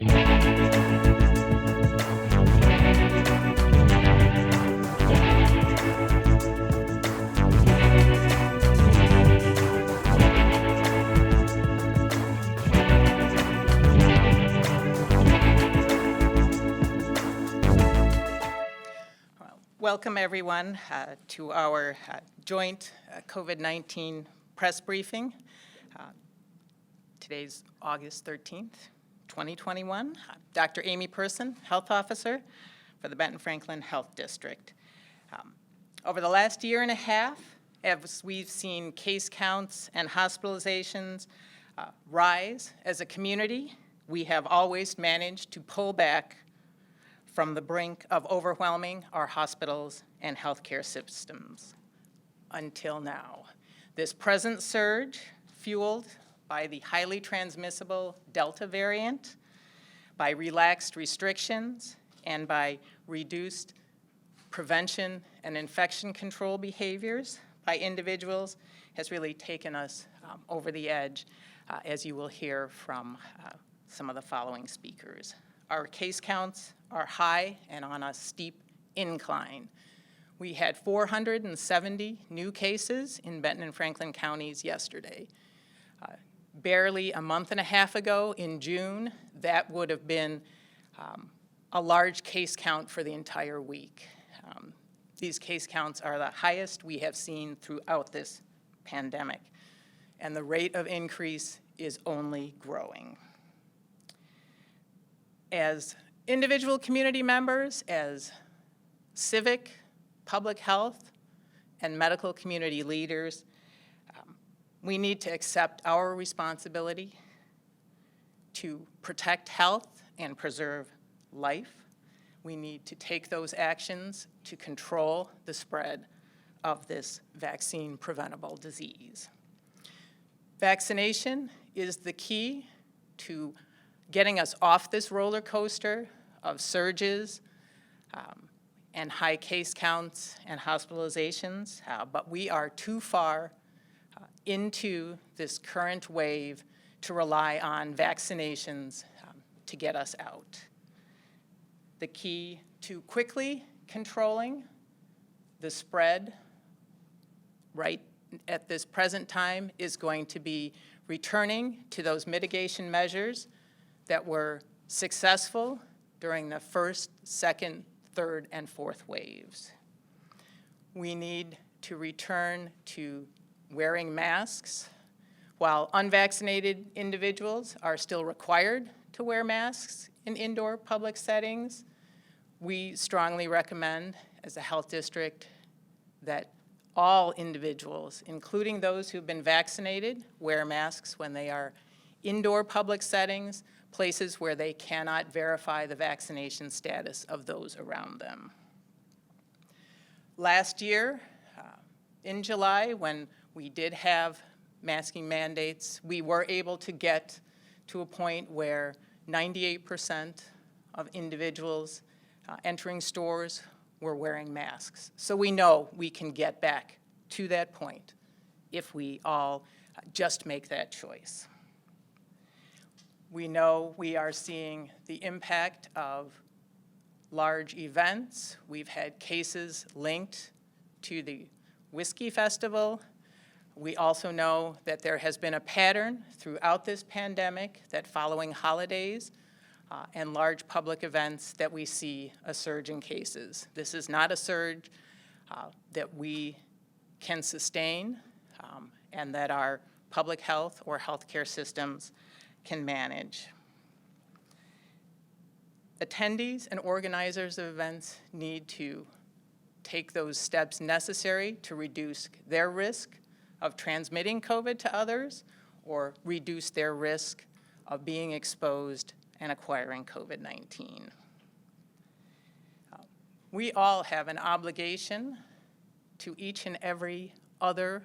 Welcome everyone to our joint COVID-19 press briefing. Today's August 13th, 2021. Dr. Amy Person, Health Officer for the Benton-Franklin Health District. Over the last year and a half, as we've seen case counts and hospitalizations rise as a community, we have always managed to pull back from the brink of overwhelming our hospitals and healthcare systems until now. This present surge, fueled by the highly transmissible Delta variant, by relaxed restrictions, and by reduced prevention and infection control behaviors by individuals, has really taken us over the edge, as you will hear from some of the following speakers. Our case counts are high and on a steep incline. We had 470 new cases in Benton and Franklin counties yesterday. Barely a month and a half ago in June, that would have been a large case count for the entire week. These case counts are the highest we have seen throughout this pandemic, and the rate of increase is only growing. As individual community members, as civic, public health, and medical community leaders, we need to accept our responsibility to protect health and preserve life. We need to take those actions to control the spread of this vaccine-preventable disease. Vaccination is the key to getting us off this roller coaster of surges and high case counts and hospitalizations, but we are too far into this current wave to rely on vaccinations to get us out. The key to quickly controlling the spread right at this present time is going to be returning to those mitigation measures that were successful during the first, second, third, and fourth waves. We need to return to wearing masks. While unvaccinated individuals are still required to wear masks in indoor public settings, we strongly recommend, as a health district, that all individuals, including those who've been vaccinated, wear masks when they are indoor public settings, places where they cannot verify the vaccination status of those around them. Last year, in July, when we did have masking mandates, we were able to get to a point where 98% of individuals entering stores were wearing masks. So we know we can get back to that point if we all just make that choice. We know we are seeing the impact of large events. We've had cases linked to the Whiskey Festival. We also know that there has been a pattern throughout this pandemic that following holidays and large public events that we see a surge in cases. This is not a surge that we can sustain and that our public health or healthcare systems can manage. Attendees and organizers of events need to take those steps necessary to reduce their risk of transmitting COVID to others or reduce their risk of being exposed and acquiring COVID-19. We all have an obligation to each and every other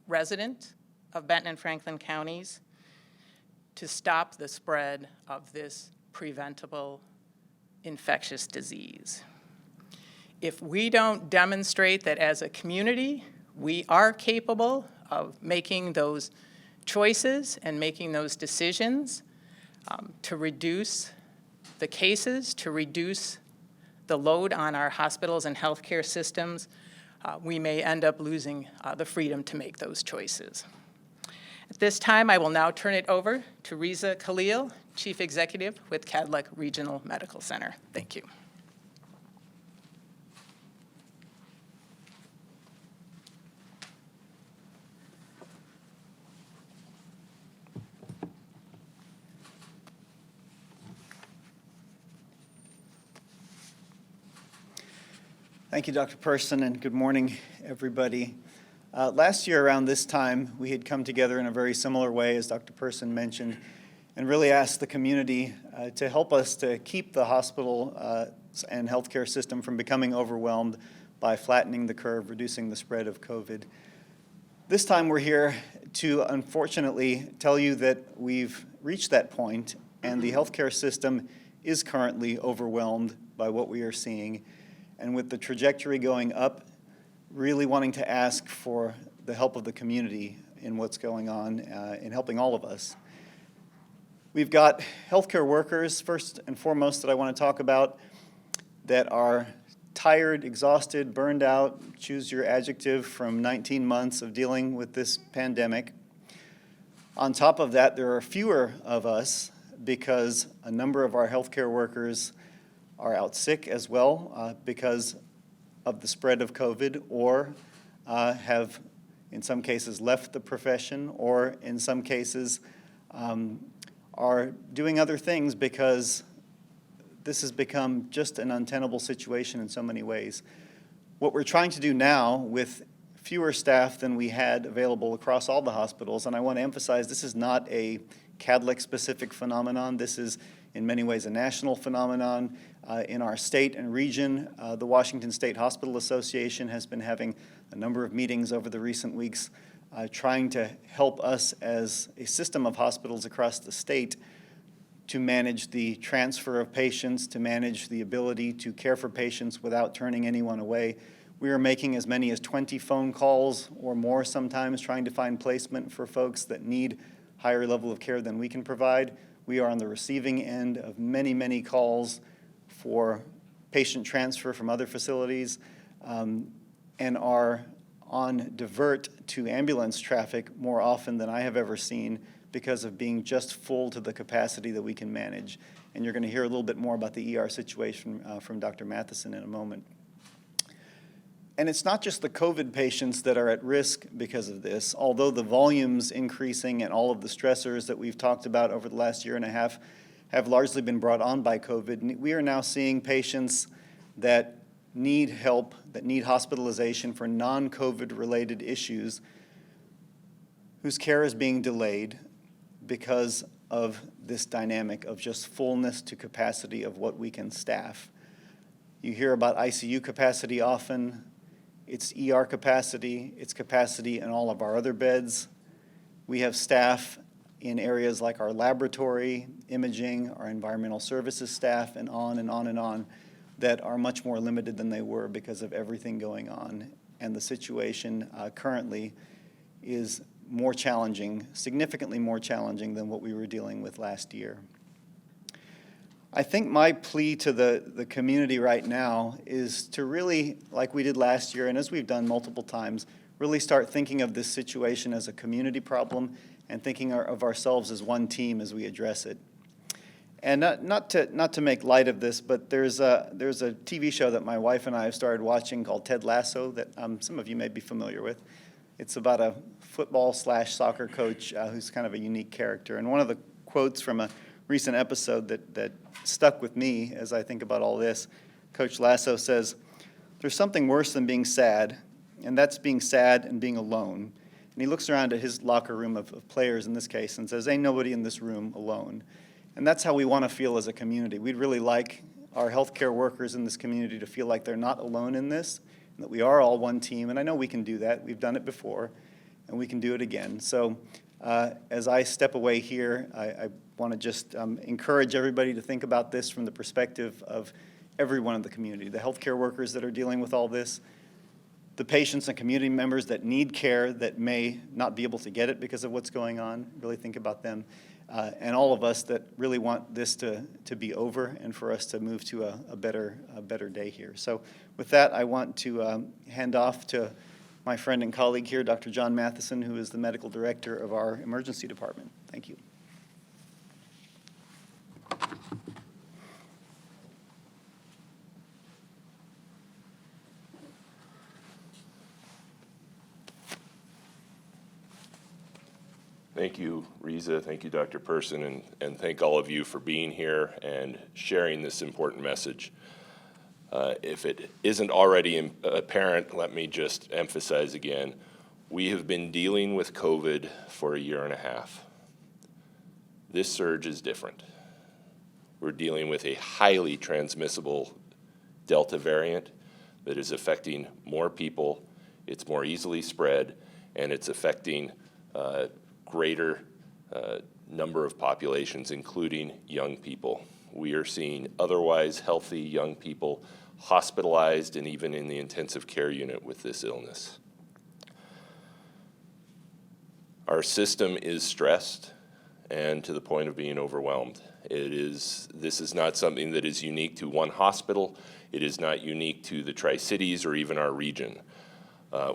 resident of Benton and Franklin counties to stop the spread of this preventable infectious disease. If we don't demonstrate that as a community we are capable of making those choices and making those decisions to reduce the cases, to reduce the load on our hospitals and healthcare systems, we may end up losing the freedom to make those choices. At this time, I will now turn it over to Riza Khalil, Chief Executive with Kadlec Regional Medical Center. Thank you. Thank you, Dr. Person, and good morning, everybody. Last year around this time, we had come together in a very similar way, as Dr. Person mentioned, and really asked the community to help us to keep the hospital and healthcare system from becoming overwhelmed by flattening the curve, reducing the spread of COVID. This time we're here to unfortunately tell you that we've reached that point and the healthcare system is currently overwhelmed by what we are seeing. And with the trajectory going up, really wanting to ask for the help of the community in what's going on in helping all of us. We've got healthcare workers, first and foremost, that I want to talk about, that are tired, exhausted, burned out, choose your adjective, from 19 months of dealing with this pandemic. On top of that, there are fewer of us because a number of our healthcare workers are out sick as well because of the spread of COVID, or have, in some cases, left the profession, or in some cases are doing other things because this has become just an untenable situation in so many ways. What we're trying to do now with fewer staff than we had available across all the hospitals, and I want to emphasize this is not a Kadlec-specific phenomenon. This is in many ways a national phenomenon. In our state and region, the Washington State Hospital Association has been having a number of meetings over the recent weeks trying to help us as a system of hospitals across the state to manage the transfer of patients, to manage the ability to care for patients without turning anyone away. We are making as many as 20 phone calls or more sometimes trying to find placement for folks that need higher level of care than we can provide. We are on the receiving end of many, many calls for patient transfer from other facilities and are on divert to ambulance traffic more often than I have ever seen because of being just full to the capacity that we can manage. And you're going to hear a little bit more about the ER situation from Dr. Matheson in a moment. And it's not just the COVID patients that are at risk because of this, although the volumes increasing and all of the stressors that we've talked about over the last year and a half have largely been brought on by COVID. We are now seeing patients that need help, that need hospitalization for non-COVID related issues, whose care is being delayed because of this dynamic of just fullness to capacity of what we can staff. You hear about ICU capacity often. It's ER capacity, it's capacity in all of our other beds. We have staff in areas like our laboratory, imaging, our environmental services staff, and on and on and on, that are much more limited than they were because of everything going on. And the situation currently is more challenging, significantly more challenging than what we were dealing with last year. I think my plea to the community right now is to really, like we did last year, and as we've done multiple times, really start thinking of this situation as a community problem and thinking of ourselves as one team as we address it. And not to make light of this, but there's a TV show that my wife and I have started watching called Ted Lasso that some of you may be familiar with. It's about a football/soccer coach who's kind of a unique character. And one of the quotes from a recent episode that stuck with me as I think about all this, Coach Lasso says, "There's something worse than being sad, and that's being sad and being alone." And he looks around at his locker room of players in this case and says, "Ain't nobody in this room alone." And that's how we want to feel as a community. We'd really like our healthcare workers in this community to feel like they're not alone in this, and that we are all one team. And I know we can do that. We've done it before, and we can do it again. So as I step away here, I want to just encourage everybody to think about this from the perspective of everyone in the community, the healthcare workers that are dealing with all this, the patients and community members that need care that may not be able to get it because of what's going on. Really think about them. and all of us that really want this to be over and for us to move to a better day here. So with that, I want to hand off to my friend and colleague here, Dr. John Matheson, who is the medical director of our emergency department. Thank you. Thank you, Riza. Thank you, Dr. Person, and thank all of you for being here and sharing this important message. If it isn't already apparent, let me just emphasize again, we have been dealing with COVID for 1.5 years. This surge is different. We're dealing with a highly transmissible Delta variant that is affecting more people, it's more easily spread, and it's affecting greater number of populations, including young people. We are seeing otherwise healthy young people hospitalized and even in the intensive care unit with this illness. Our system is stressed and to the point of being overwhelmed. This is not something that is unique to one hospital. It is not unique to the Tri-Cities or even our region.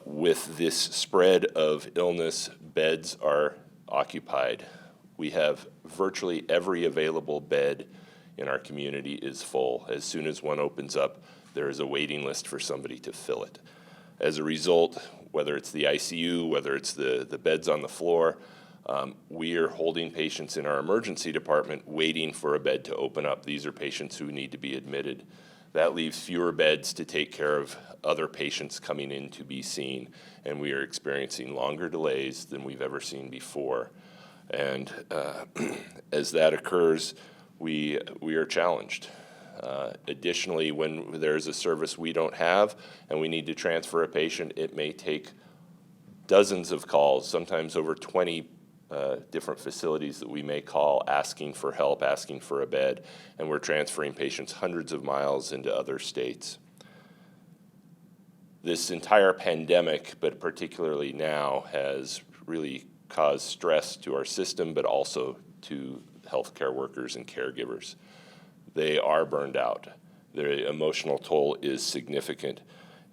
With this spread of illness, beds are occupied. We have virtually every available bed in our community is full. As soon as one opens up, there is a waiting list for somebody to fill it. As a result, whether it's the ICU, whether it's the beds on the floor, we are holding patients in our emergency department waiting for a bed to open up. These are patients who need to be admitted. That leaves fewer beds to take care of other patients coming in to be seen, and we are experiencing longer delays than we've ever seen before. And as that occurs, we are challenged. Additionally, when there's a service we don't have and we need to transfer a patient, it may take dozens of calls, sometimes over 20 different facilities that we may call asking for help, asking for a bed, and we're transferring patients hundreds of miles into other states. This entire pandemic, but particularly now, has really caused stress to our system, but also to healthcare workers and caregivers. They are burned out. Their emotional toll is significant,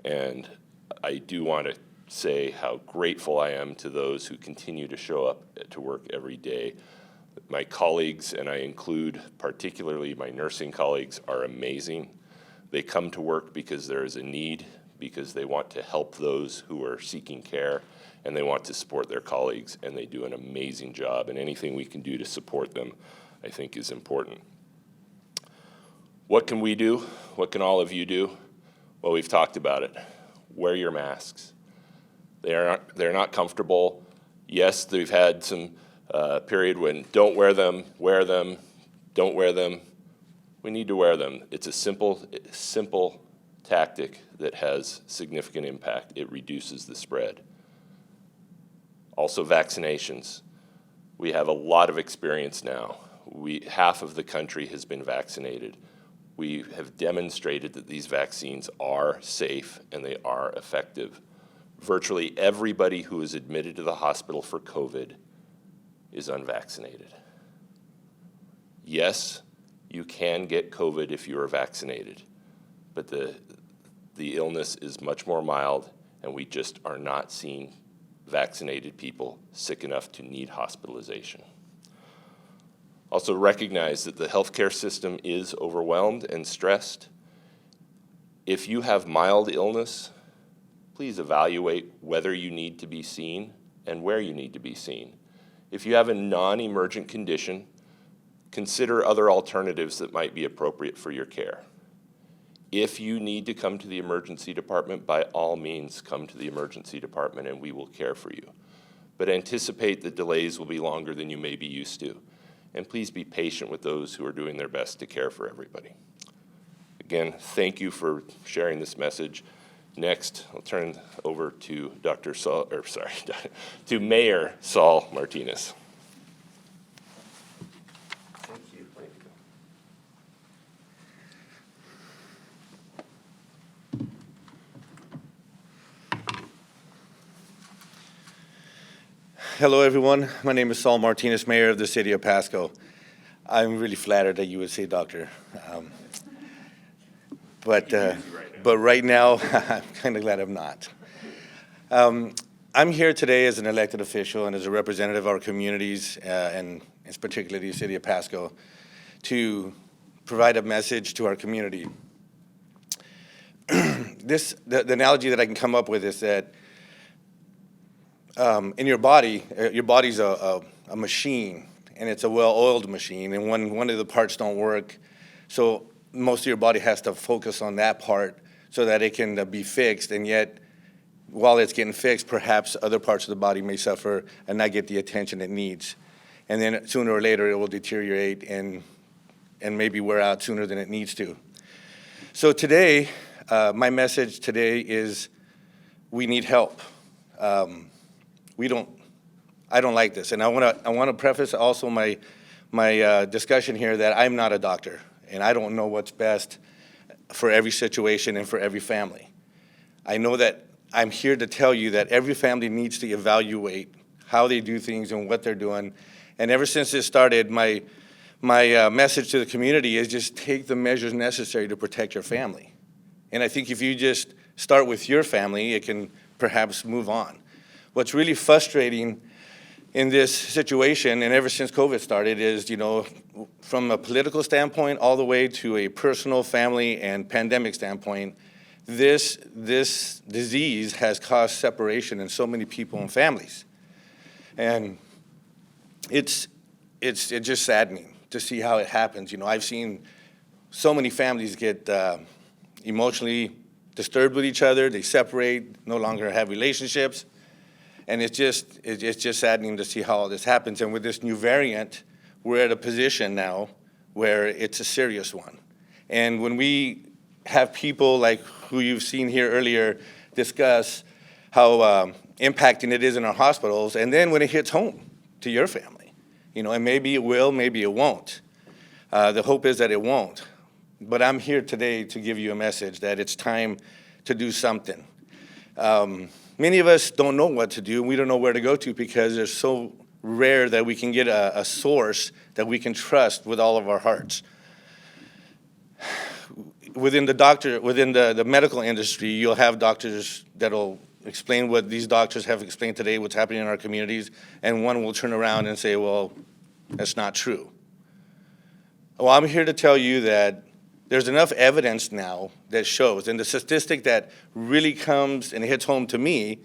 and I do want to say how grateful I am to those who continue to show up to work every day. My colleagues, and I include particularly my nursing colleagues, are amazing. They come to work because there is a need, because they want to help those who are seeking care, and they want to support their colleagues, and they do an amazing job, and anything we can do to support them, I think, is important. What can we do? What can all of you do? Well, we've talked about it. Wear your masks. They're not comfortable. Yes, they've had some period when don't wear them, don't wear them. We need to wear them. It's a simple tactic that has significant impact. It reduces the spread. Also, vaccinations. We have a lot of experience now. Half of the country has been vaccinated. We have demonstrated that these vaccines are safe and they are effective. Virtually everybody who is admitted to the hospital for COVID is unvaccinated. Yes, you can get COVID if you are vaccinated, but the illness is much more mild, and we just are not seeing vaccinated people sick enough to need hospitalization. Also recognize that the healthcare system is overwhelmed and stressed. If you have mild illness, please evaluate whether you need to be seen and where you need to be seen. If you have a non-emergent condition, consider other alternatives that might be appropriate for your care. If you need to come to the emergency department, by all means, come to the emergency department and we will care for you. But anticipate that delays will be longer than you may be used to. And please be patient with those who are doing their best to care for everybody. Again, thank you for sharing this message. Next, I'll turn over to to Mayor Saul Martinez. Thank you. Hello, everyone. My name is Saul Martinez, Mayor of the City of Pasco. I'm really flattered that you would say doctor. But right now, I'm kind of glad I'm not. I'm here today as an elected official and as a representative of our communities, and particularly the City of Pasco, to provide a message to our community. The analogy that I can come up with is that in your body's a machine, and it's a well-oiled machine, and when one of the parts don't work, so most of your body has to focus on that part so that it can be fixed, and yet while it's getting fixed, perhaps other parts of the body may suffer and not get the attention it needs. And then sooner or later, it will deteriorate and maybe wear out sooner than it needs to. So today, my message today is we need help. I don't like this. And I want to preface also my discussion here that I'm not a doctor, and I don't know what's best for every situation and for every family. I know that I'm here to tell you that every family needs to evaluate how they do things and what they're doing. And ever since this started, my message to the community is just take the measures necessary to protect your family. And I think if you just start with your family, it can perhaps move on. What's really frustrating in this situation, and ever since COVID started, is, you know, from a political standpoint all the way to a personal, family, and pandemic standpoint, this disease has caused separation in so many people and families. And it's just saddening to see how it happens. You know, I've seen so many families get emotionally disturbed with each other. They separate, no longer have relationships. And it's just saddening to see how all this happens. And with this new variant, we're at a position now where it's a serious one. And when we have people like who you've seen here earlier discuss how impacting it is in our hospitals, and then when it hits home to your family, you know, and maybe it will, maybe it won't. The hope is that it won't. But I'm here today to give you a message that it's time to do something. Many of us don't know what to do. We don't know where to go to because they're so rare that we can get a source that we can trust with all of our hearts. Within the medical industry, you'll have doctors that'll explain what these doctors have explained today, what's happening in our communities, and one will turn around and say, well, that's not true. Well, I'm here to tell you that there's enough evidence now that shows, and the statistic that really comes and hits home to me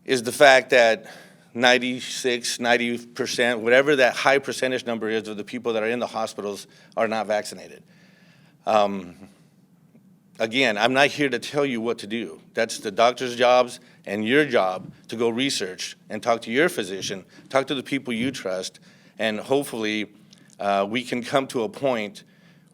is the fact that 96, 90%, whatever that high percentage number is of the people that are in the hospitals are not vaccinated. Again, I'm not here to tell you what to do. That's the doctor's jobs and your job to go research and talk to your physician, talk to the people you trust, and hopefully we can come to a point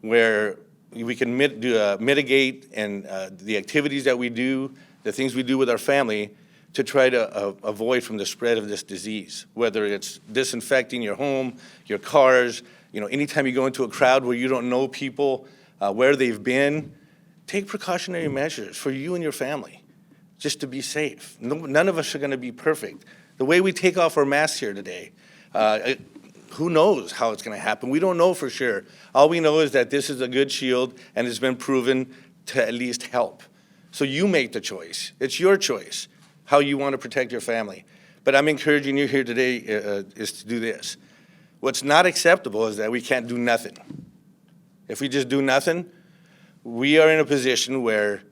where we can mitigate and the activities that we do, the things we do with our family to try to avoid from the spread of this disease, whether it's disinfecting your home, your cars, you know, anytime you go into a crowd where you don't know people, where they've been, take precautionary measures for you and your family, just to be safe. None of us are going to be perfect. The way we take off our masks here today, who knows how it's going to happen? We don't know for sure. All we know is that this is a good shield and it's been proven to at least help. So you make the choice. It's your choice how you want to protect your family. But I'm encouraging you here today is to do this. What's not acceptable is that we can't do nothing. If we just do nothing, we are in a position where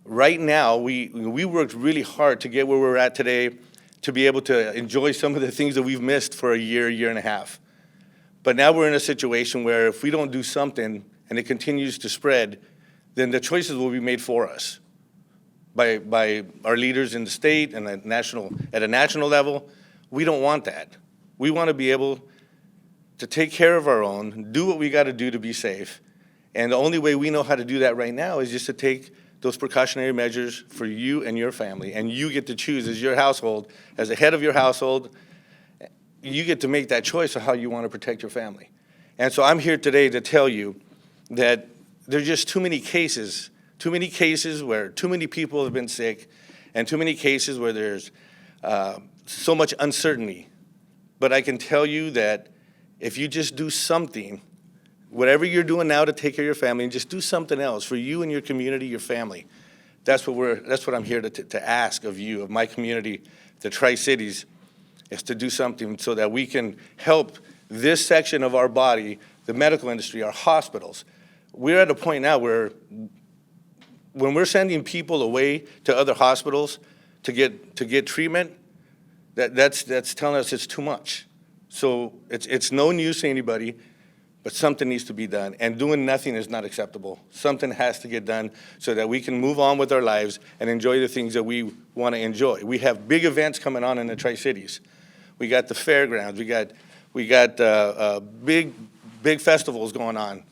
right now we worked really hard to get where we're at today to be able to enjoy some of the things that we've missed for a year and a half. But now we're in a situation where if we don't do something and it continues to spread, then the choices will be made for us by our leaders in the state and at a national level. We don't want that. We want to be able to take care of our own, do what we got to do to be safe. And the only way we know how to do that right now is just to take those precautionary measures for you and your family. And you get to choose as your household, as the head of your household, you get to make that choice of how you want to protect your family. And so I'm here today to tell you that there's just too many cases where too many people have been sick, and too many cases where there's so much uncertainty. But I can tell you that if you just do something, whatever you're doing now to take care of your family, and just do something else for you and your community, your family. That's what I'm here to ask of you, of my community, the Tri-Cities, is to do something so that we can help this section of our body, the medical industry, our hospitals. We're at a point now where when we're sending people away to other hospitals to get treatment, that's telling us it's too much. So it's no news to anybody, but something needs to be done. And doing nothing is not acceptable. Something has to get done so that we can move on with our lives and enjoy the things that we want to enjoy. We have big events coming on in the Tri-Cities. We got the fairgrounds. We got big festivals going on.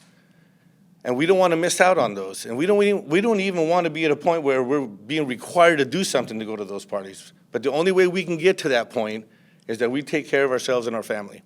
And we don't want to miss out on those. And we don't even want to be at a point where we're being required to do something to go to those parties. But the only way we can get to that point is that we take care of ourselves and our family.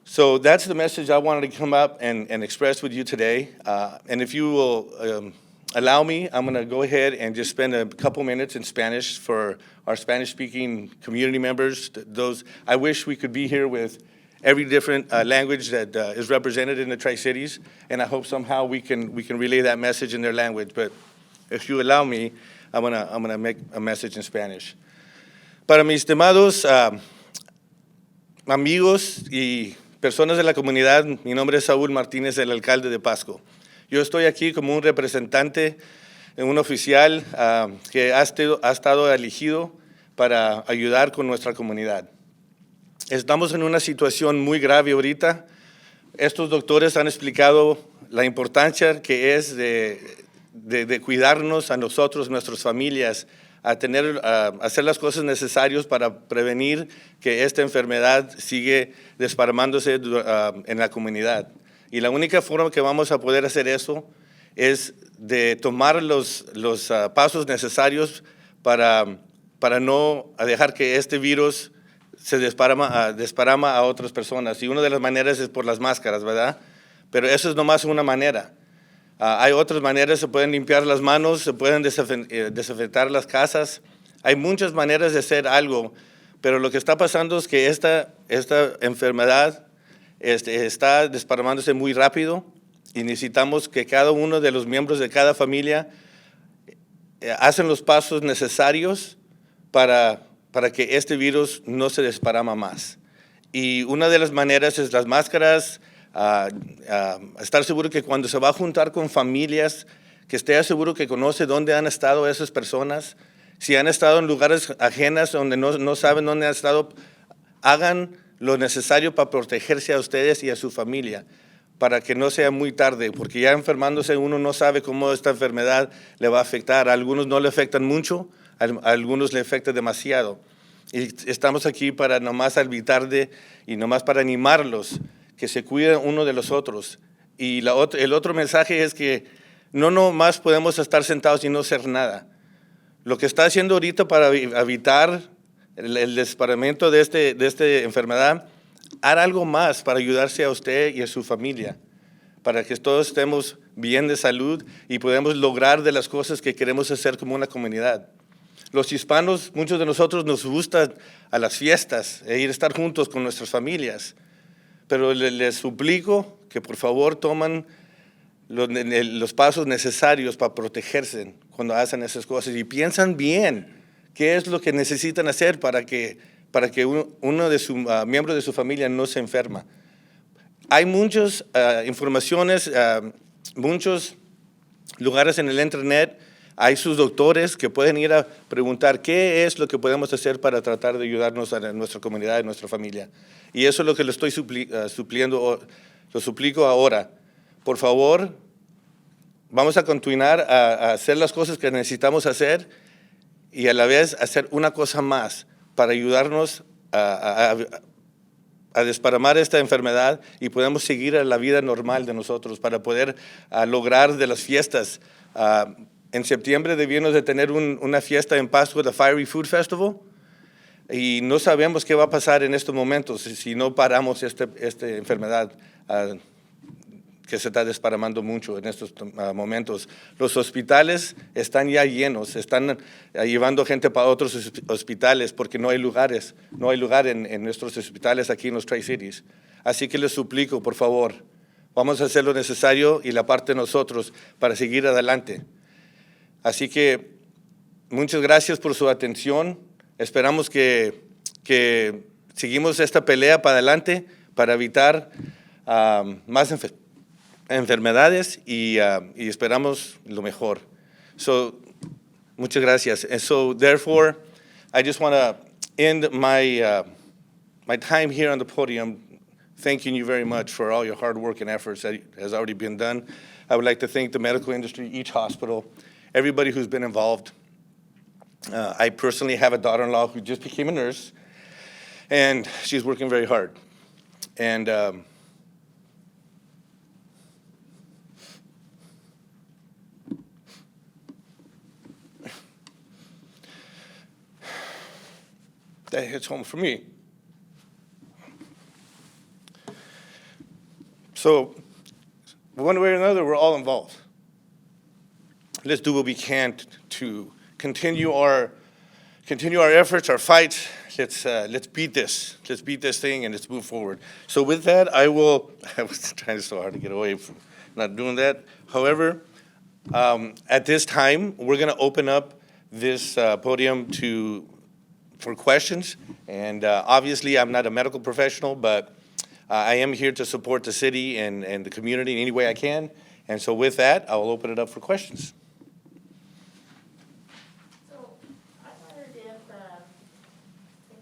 So that's the message I wanted to come up and express with you today. And if you will allow me, I'm going to go ahead and just spend a couple minutes in Spanish for our Spanish-speaking community members. Those I wish we could be here with every different language that is represented in the Tri-Cities, and I hope somehow we can relay that message in their language. But if you allow me, I'm gonna make a message in Spanish. Para mis estimados amigos y personas de la comunidad, mi nombre es Saúl Martínez, el alcalde de Pasco. Yo estoy aquí como un representante, un oficial que ha estado elegido para ayudar con nuestra comunidad. Estamos en una situación muy grave ahorita. Estos doctores han explicado la importancia que es de cuidarnos a nosotros, nuestras familias, a hacer las cosas necesarias para prevenir que esta enfermedad sigue desparramándose en la comunidad. Y la única forma que vamos a poder hacer eso es de tomar los pasos necesarios para no dejar que este virus se desparama a otras personas. Y una de las maneras es por las máscaras, ¿verdad? Pero eso es nomás una manera. Hay otras maneras, se pueden limpiar las manos, se pueden desinfectar las casas. Hay muchas maneras de hacer algo, pero lo que está pasando es que esta enfermedad está desparramándose muy rápido y necesitamos que cada uno de los miembros de cada familia hacen los pasos necesarios para que este virus no se desparama más. Y una de las maneras es las máscaras, estar seguro que cuando se va a juntar con familias, que esté seguro que conoce dónde han estado esas personas. Si han estado en lugares ajenos donde no saben dónde han estado, hagan lo necesario para protegerse a ustedes y a su familia, para que no sea muy tarde, porque ya enfermándose uno no sabe cómo esta enfermedad le va a afectar. A algunos no le afectan mucho, a algunos le afecta demasiado. Y estamos aquí para nomás evitar y nomás para animarlos, que se cuiden uno de los otros. Y el otro mensaje es que no nomás podemos estar sentados y no hacer nada. Lo que está haciendo ahorita para evitar el desparramamiento de esta enfermedad, haga algo más para ayudarse a usted y a su familia, para que todos estemos bien de salud y podamos lograr de las cosas que queremos hacer como una comunidad. Los hispanos, muchos de nosotros nos gustan a las fiestas e ir a estar juntos con nuestras familias, pero les suplico que por favor tomen los pasos necesarios para protegerse cuando hacen esas cosas y piensan bien qué es lo que necesitan hacer para que uno de sus miembros de su familia no se enferma. Hay muchas informaciones, muchos lugares en el internet. Hay sus doctores que pueden ir a preguntar qué es lo que podemos hacer para tratar de ayudarnos a nuestra comunidad, a nuestra familia. Y eso es lo que le estoy lo suplico ahora. Por favor, vamos a continuar a hacer las cosas que necesitamos hacer y a la vez hacer una cosa más para ayudarnos a desparramar esta enfermedad y podemos seguir a la vida normal de nosotros para poder lograr de las fiestas. En septiembre debíamos de tener una fiesta en Pasco, the Fiery Food Festival, y no sabemos qué va a pasar en estos momentos si no paramos esta enfermedad. que se está desparramando mucho en estos momentos. Los hospitales están ya llenos, están llevando gente para otros hospitales porque no hay lugares, no hay lugar en nuestros hospitales aquí en los Tri-Cities. Así que les suplico, por favor, vamos a hacer lo necesario y la parte de nosotros para seguir adelante. Así que muchas gracias por su atención. Esperamos que seguimos esta pelea para adelante para evitar más enfermedades y esperamos lo mejor. So, muchas gracias. And so, therefore, I just want to end my time here on the podium thanking you very much for all your hard work and efforts that has already been done. I would like to thank the medical industry, each hospital, everybody who's been involved. I personally have a daughter-in-law who just became a nurse, and she's working very hard. And that hits home for me. So, one way or another, we're all involved. Let's do what we can to continue our efforts, our fights. Let's beat this. Let's beat this thing and let's move forward. So with that, I was trying so hard to get away from not doing that. However, at this time, we're going to open up this podium for questions. And obviously, I'm not a medical professional, but I am here to support the city and the community in any way I can. And so with that, I will open it up for questions. So I wondered if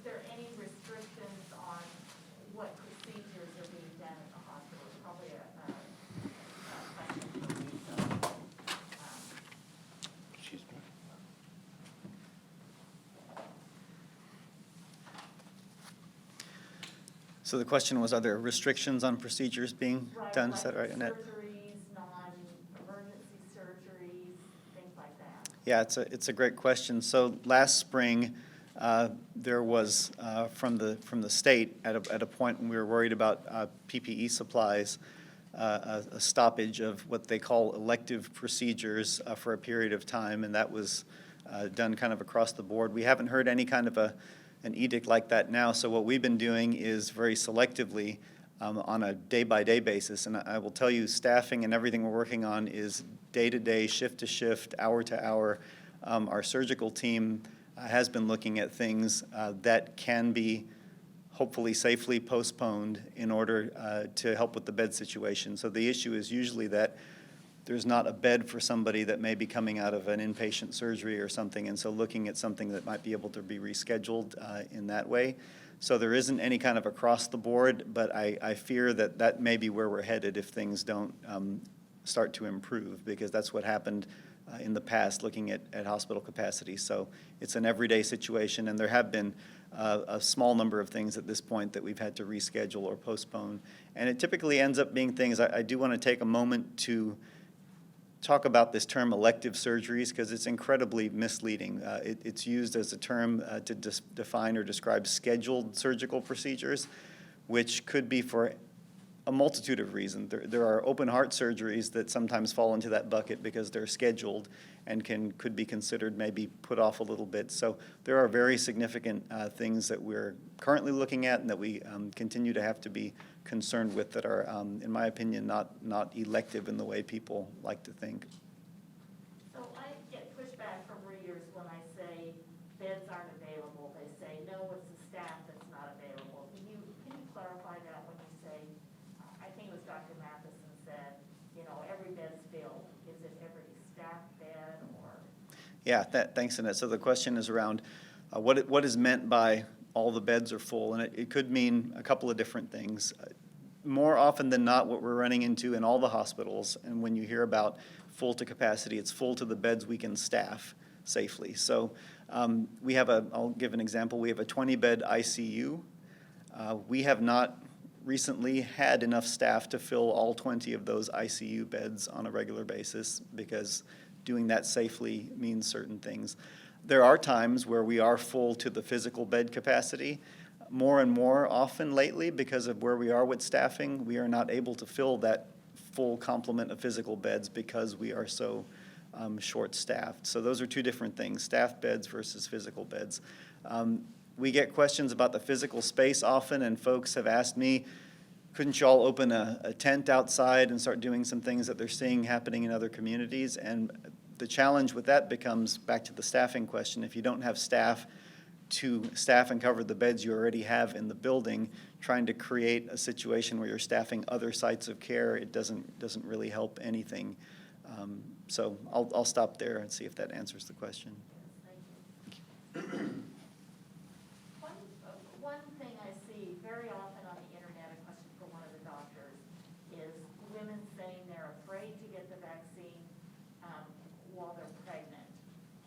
there are any restrictions on what procedures are being done at the hospital. It's probably a question for you. So, Excuse me. So the question was, are there restrictions on procedures being done? Is like that right, Annette? surgeries, non-emergency surgeries, things like that. Yeah, it's a great question. So last spring, there was from the state at a point when we were worried about PPE supplies, a stoppage of what they call elective procedures for a period of time, and that was done kind of across the board. We haven't heard any kind of an edict like that now. So what we've been doing is very selectively on a day-by-day basis. And I will tell you, staffing and everything we're working on is day-to-day, shift-to-shift, hour-to-hour. Our surgical team has been looking at things that can be hopefully safely postponed in order to help with the bed situation. So the issue is usually that there's not a bed for somebody that may be coming out of an inpatient surgery or something, and so looking at something that might be able to be rescheduled in that way. So there isn't any kind of across the board, but I fear that may be where we're headed if things don't start to improve, because that's what happened in the past looking at hospital capacity. So it's an everyday situation, and there have been a small number of things at this point that we've had to reschedule or postpone. And it typically ends up being things, I do want to take a moment to talk about this term elective surgeries, because it's incredibly misleading. It's used as a term to define or describe scheduled surgical procedures, which could be for a multitude of reasons. There are open heart surgeries that sometimes fall into that bucket because they're scheduled and could be considered maybe put off a little bit. So there are very significant things that we're currently looking at and that we continue to have to be concerned with that are, in my opinion, not elective in the way people like to think. So I get pushback from readers when I say beds aren't available. They say, no, it's the staff that's not available. Can you clarify that when you say, I think it was Dr. Matheson said, every bed's filled. Is it every staff bed or? Yeah, thanks, Annette. So the question is around what is meant by all the beds are full, and it could mean a couple of different things. More often than not, what we're running into in all the hospitals, and when you hear about full to capacity, it's full to the beds we can staff safely. So we have I'll give an example, we have a 20-bed ICU. We have not recently had enough staff to fill all 20 of those ICU beds on a regular basis, because doing that safely means certain things. There are times where we are full to the physical bed capacity. More and more often lately, because of where we are with staffing, we are not able to fill that full complement of physical beds because we are so short-staffed. So those are two different things, staff beds versus physical beds. We get questions about the physical space often, and folks have asked me, couldn't you all open a tent outside and start doing some things that they're seeing happening in other communities? And the challenge with that becomes back to the staffing question. If you don't have staff to staff and cover the beds you already have in the building, trying to create a situation where you're staffing other sites of care, it doesn't really help anything. So I'll stop there and see if that answers the question. One thing I see very often on the internet, a question for one of the doctors, is women saying they're afraid to get the vaccine while they're pregnant.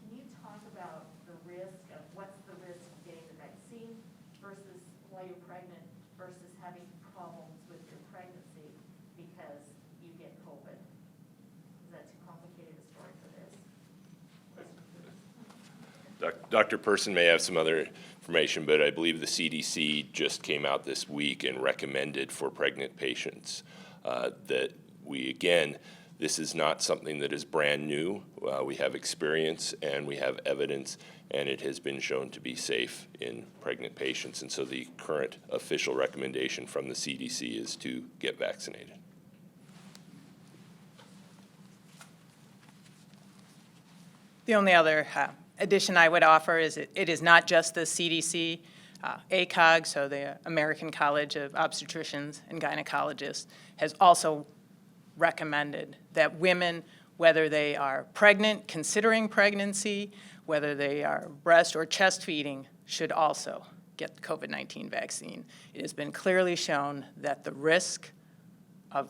Can you talk about the risk of what's the risk of getting the vaccine versus while you're pregnant versus having problems with your pregnancy because you get COVID? Is that too complicated a story for this? Dr. Person may have some other information, but I believe the CDC just came out this week and recommended for pregnant patients that this is not something that is brand new. We have experience and we have evidence, and it has been shown to be safe in pregnant patients. And so the current official recommendation from the CDC is to get vaccinated. The only other addition I would offer is it is not just the CDC, ACOG, so the American College of Obstetricians and Gynecologists, has also recommended that women, whether they are pregnant, considering pregnancy, whether they are breast or chest feeding, should also get the COVID-19 vaccine. It has been clearly shown that the risk of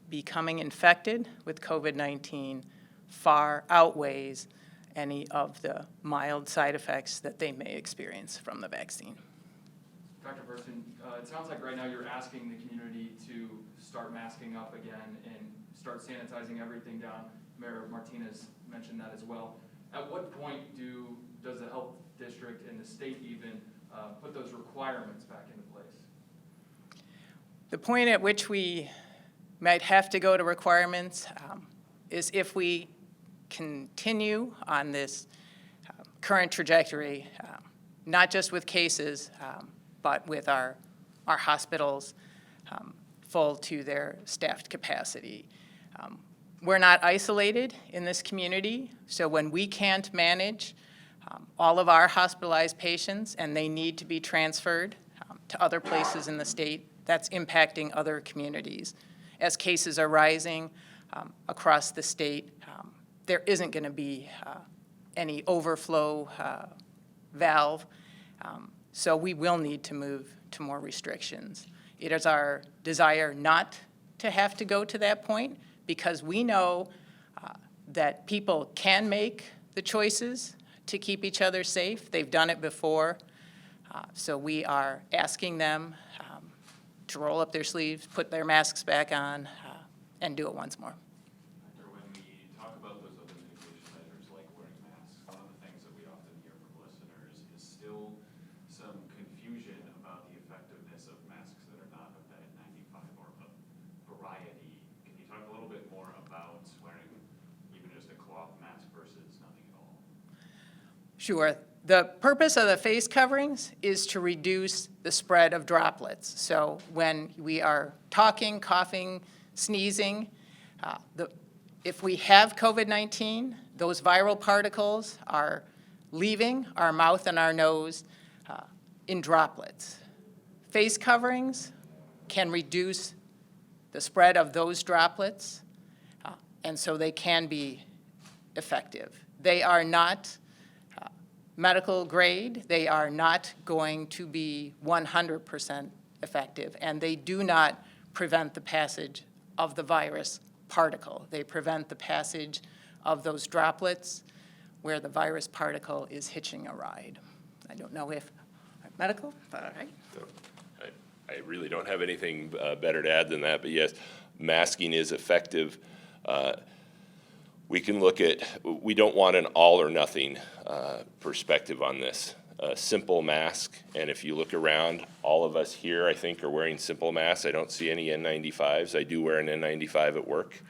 becoming infected with COVID-19 far outweighs any of the mild side effects that they may experience from the vaccine. Dr. Person, it sounds like right now you're asking the community to start masking up again and start sanitizing everything down. Mayor Martinez mentioned that as well. At what point does the health district and the state even put those requirements back into place? The point at which we might have to go to requirements is if we continue on this current trajectory, not just with cases, but with our hospitals full to their staffed capacity. We're not isolated in this community, so when we can't manage all of our hospitalized patients and they need to be transferred to other places in the state, that's impacting other communities. As cases are rising across the state, there isn't going to be any overflow valve, so we will need to move to more restrictions. It is our desire not to have to go to that point because we know that people can make the choices to keep each other safe. They've done it before, so we are asking them to roll up their sleeves, put their masks back on, and do it once more. When we talk about those other mitigation measures like wearing masks, one of the things that we often hear from listeners is still some confusion about the effectiveness of masks that are not of that N95 or of variety. Can you talk a little bit more about wearing even just a cloth mask versus nothing at all? Sure. The purpose of the face coverings is to reduce the spread of droplets. So when we are talking, coughing, sneezing, if we have COVID-19, those viral particles are leaving our mouth and our nose in droplets. Face coverings can reduce the spread of those droplets, and so they can be effective. They are not medical grade. They are not going to be 100% effective, and they do not prevent the passage of the virus particle. They prevent the passage of those droplets where the virus particle is hitching a ride. I don't know if medical, but all right. So I really don't have anything better to add than that, but yes, masking is effective. We can look at, we don't want an all or nothing perspective on this. a simple mask. And if you look around, all of us here, I think, are wearing simple masks. I don't see any N95s. I do wear an N95 at work.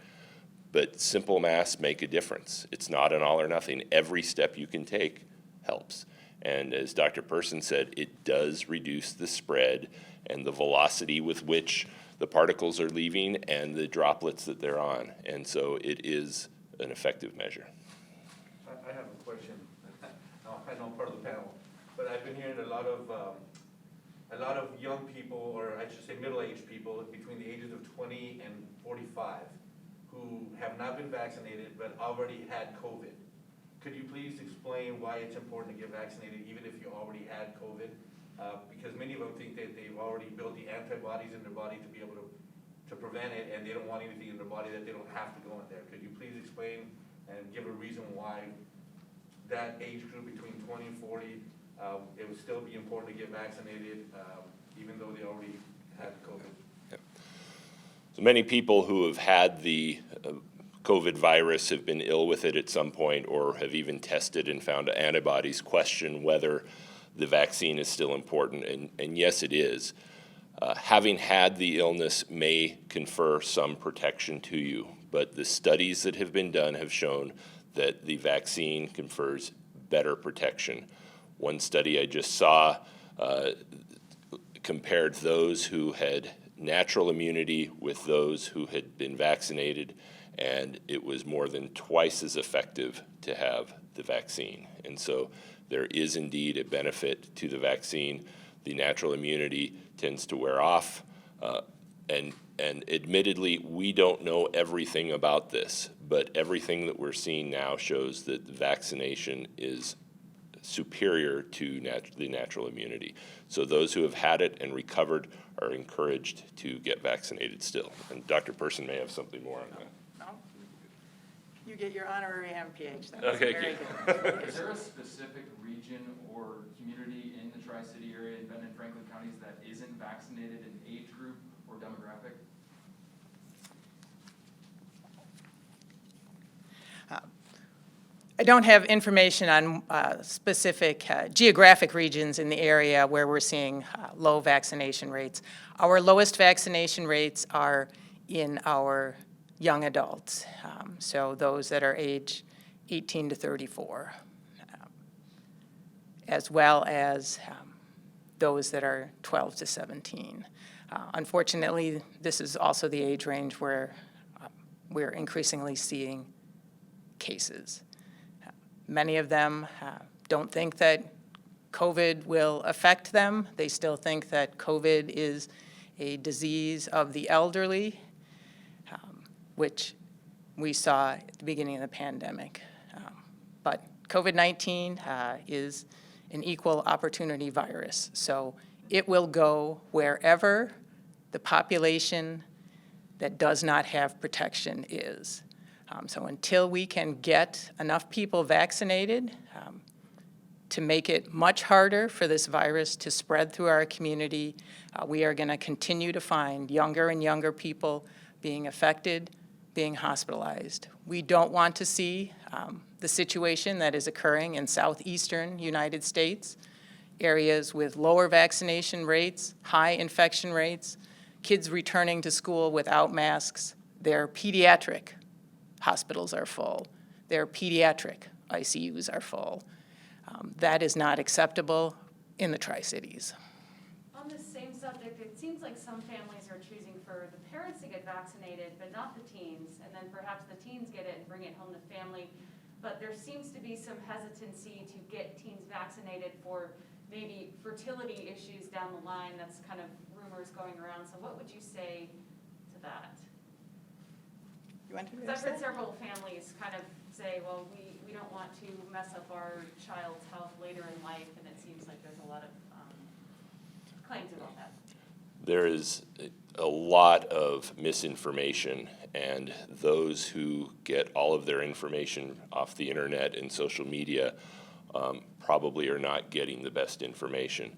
But simple masks make a difference. It's not an all or nothing. Every step you can take helps. And as Dr. Person said, it does reduce the spread and the velocity with which the particles are leaving and the droplets that they're on. And so it is an effective measure. I have a question. I know I'm part of the panel, but I've been hearing a lot of young people, or I should say middle-aged people, between the ages of 20 and 45, who have not been vaccinated but already had COVID. Could you please explain why it's important to get vaccinated even if you already had COVID? Because many of them think that they've already built the antibodies in their body to be able to prevent it, and they don't want anything in their body that they don't have to go in there. Could you please explain and give a reason why that age group between 20 and 40, it would still be important to get vaccinated even though they already had COVID? So many people who have had the COVID virus have been ill with it at some point or have even tested and found antibodies, question whether the vaccine is still important, and yes, it is. Having had the illness may confer some protection to you, but the studies that have been done have shown that the vaccine confers better protection. One study I just saw compared those who had natural immunity with those who had been vaccinated, and it was more than twice as effective to have the vaccine. And so there is indeed a benefit to the vaccine. The natural immunity tends to wear off, and admittedly, we don't know everything about this, but everything that we're seeing now shows that vaccination is superior to the natural immunity. So those who have had it and recovered are encouraged to get vaccinated still. And Dr. Person may have something more on that. No? You get your honorary MPH. That's Okay, very good. good. Is there a specific region or community in the Tri-City area in Benton-Franklin counties that isn't vaccinated in age group or demographic? I don't have information on specific geographic regions in the area where we're seeing low vaccination rates. Our lowest vaccination rates are in our young adults, so those that are age 18 to 34, as well as those that are 12 to 17. Unfortunately, this is also the age range where we're increasingly seeing cases. Many of them don't think that COVID will affect them. They still think that COVID is a disease of the elderly, which we saw at the beginning of the pandemic. But COVID-19 is an equal opportunity virus, so it will go wherever the population that does not have protection is. So until we can get enough people vaccinated to make it much harder for this virus to spread through our community, we are going to continue to find younger and younger people being affected, being hospitalized. We don't want to see the situation that is occurring in southeastern United States, areas with lower vaccination rates, high infection rates, kids returning to school without masks. Their pediatric hospitals are full. Their pediatric ICUs are full. That is not acceptable in the Tri-Cities. On this same subject, it seems like some families are choosing for the parents to get vaccinated, but not the teens, and then perhaps the teens get it and bring it home to family. But there seems to be some hesitancy to get teens vaccinated for maybe fertility issues down the line. That's kind of rumors going around. So what would you say to that? You want to Because I've heard several families kind of say, well, we don't want to mess up our child's health later in life, and it seems like there's a lot of claims about that. There is a lot of misinformation, and those who get all of their information off the internet and social media probably are not getting the best information.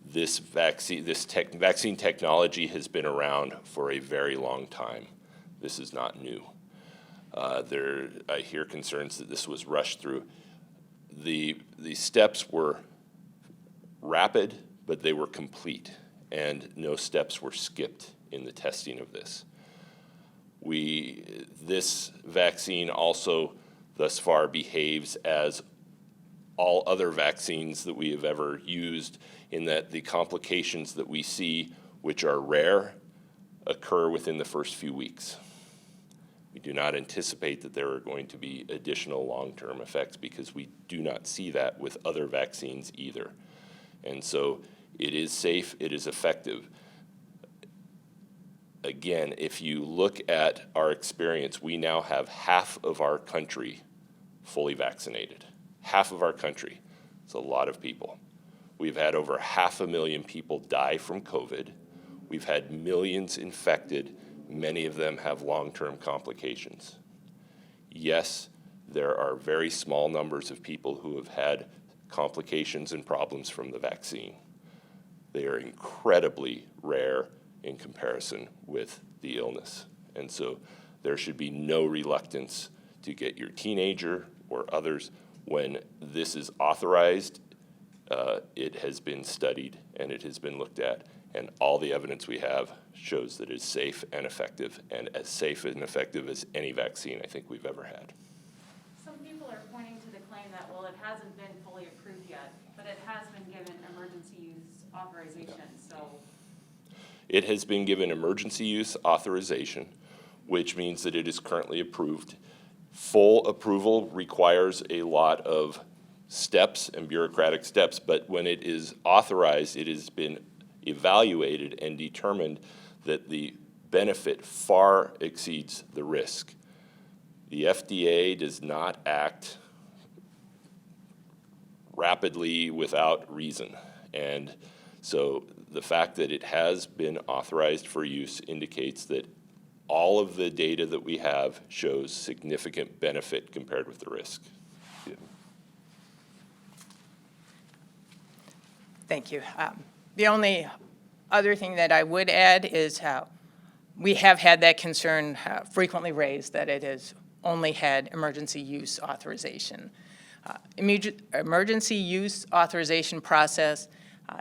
This vaccine technology has been around for a very long time. This is not new. I hear concerns that this was rushed through. The steps were rapid, but they were complete, and no steps were skipped in the testing of this. This vaccine also thus far behaves as all other vaccines that we have ever used, in that the complications that we see, which are rare, occur within the first few weeks. We do not anticipate that there are going to be additional long-term effects because we do not see that with other vaccines either. And so it is safe, it is effective. Again, if you look at our experience, we now have half of our country fully vaccinated. Half of our country. It's a lot of people. We've had over 500,000 people die from COVID. We've had millions infected. Many of them have long-term complications. Yes, there are very small numbers of people who have had complications and problems from the vaccine. They are incredibly rare in comparison with the illness. And so there should be no reluctance to get your teenager or others. When this is authorized, it has been studied and it has been looked at, and all the evidence we have shows that it is safe and effective, and as safe and effective as any vaccine I think we've ever had. Some people are pointing to the claim that, well, it hasn't been fully approved yet, but it has been given emergency use authorization, so. It has been given emergency use authorization, which means that it is currently approved. Full approval requires a lot of steps and bureaucratic steps, but when it is authorized, it has been evaluated and determined that the benefit far exceeds the risk. The FDA does not act rapidly without reason. And so the fact that it has been authorized for use indicates that all of the data that we have shows significant benefit compared with the risk. Yeah. Thank you. The only other thing that I would add is how we have had that concern frequently raised, that it has only had emergency use authorization. Emergency use authorization process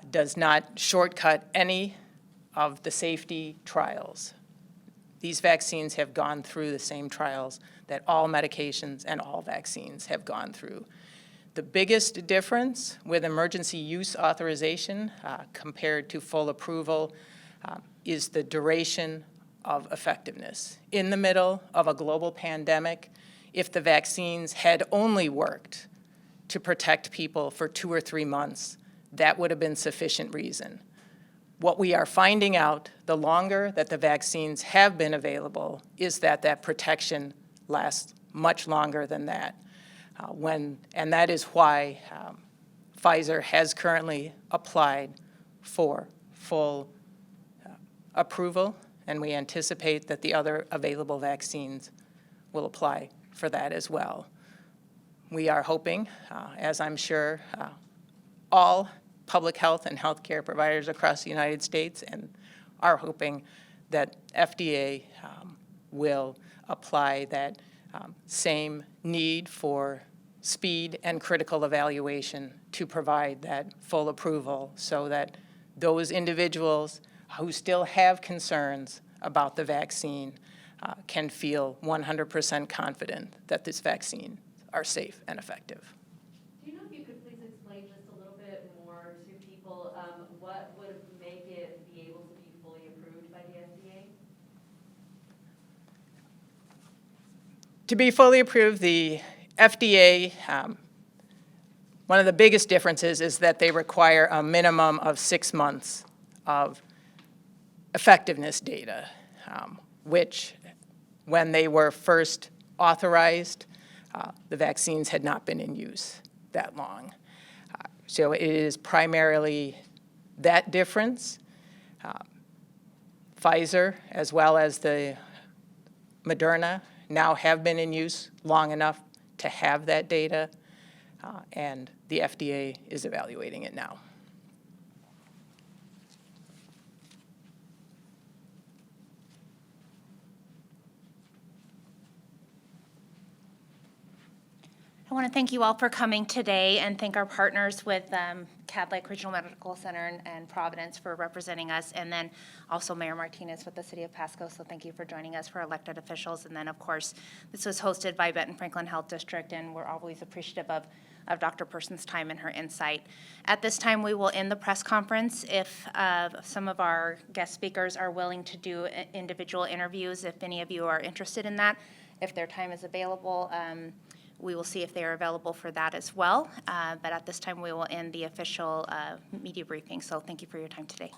does not shortcut any of the safety trials. These vaccines have gone through the same trials that all medications and all vaccines have gone through. The biggest difference with emergency use authorization compared to full approval is the duration of effectiveness. In the middle of a global pandemic, if the vaccines had only worked to protect people for 2 or 3 months, that would have been sufficient reason. What we are finding out, the longer that the vaccines have been available, is that that protection lasts much longer than that. And that is why Pfizer has currently applied for full approval, and we anticipate that the other available vaccines will apply for that as well. We are hoping, as I'm sure all public health and healthcare providers across the United States and are hoping, that FDA will apply that same need for speed and critical evaluation to provide that full approval, so that those individuals who still have concerns about the vaccine can feel 100% confident that this vaccine are safe and effective. Do you know if you could please explain just a little bit more to people what would make it be able to be fully approved by the FDA? To be fully approved, the FDA, one of the biggest differences is that they require a minimum of 6 months of effectiveness data, which when they were first authorized, the vaccines had not been in use that long. So it is primarily that difference. Pfizer, as well as the Moderna, now have been in use long enough to have that data, and the FDA is evaluating it now. I want to thank you all for coming today and thank our partners with Kadlec Regional Medical Center and Providence for representing us, and then also Mayor Martinez with the City of Pasco. So thank you for joining us for elected officials. And then, of course, this was hosted by Benton-Franklin Health District, and we're always appreciative of Dr. Person's time and her insight. At this time, we will end the press conference. If some of our guest speakers are willing to do individual interviews, if any of you are interested in that, if their time is available, we will see if they are available for that as well. But at this time, we will end the official media briefing. So thank you for your time today.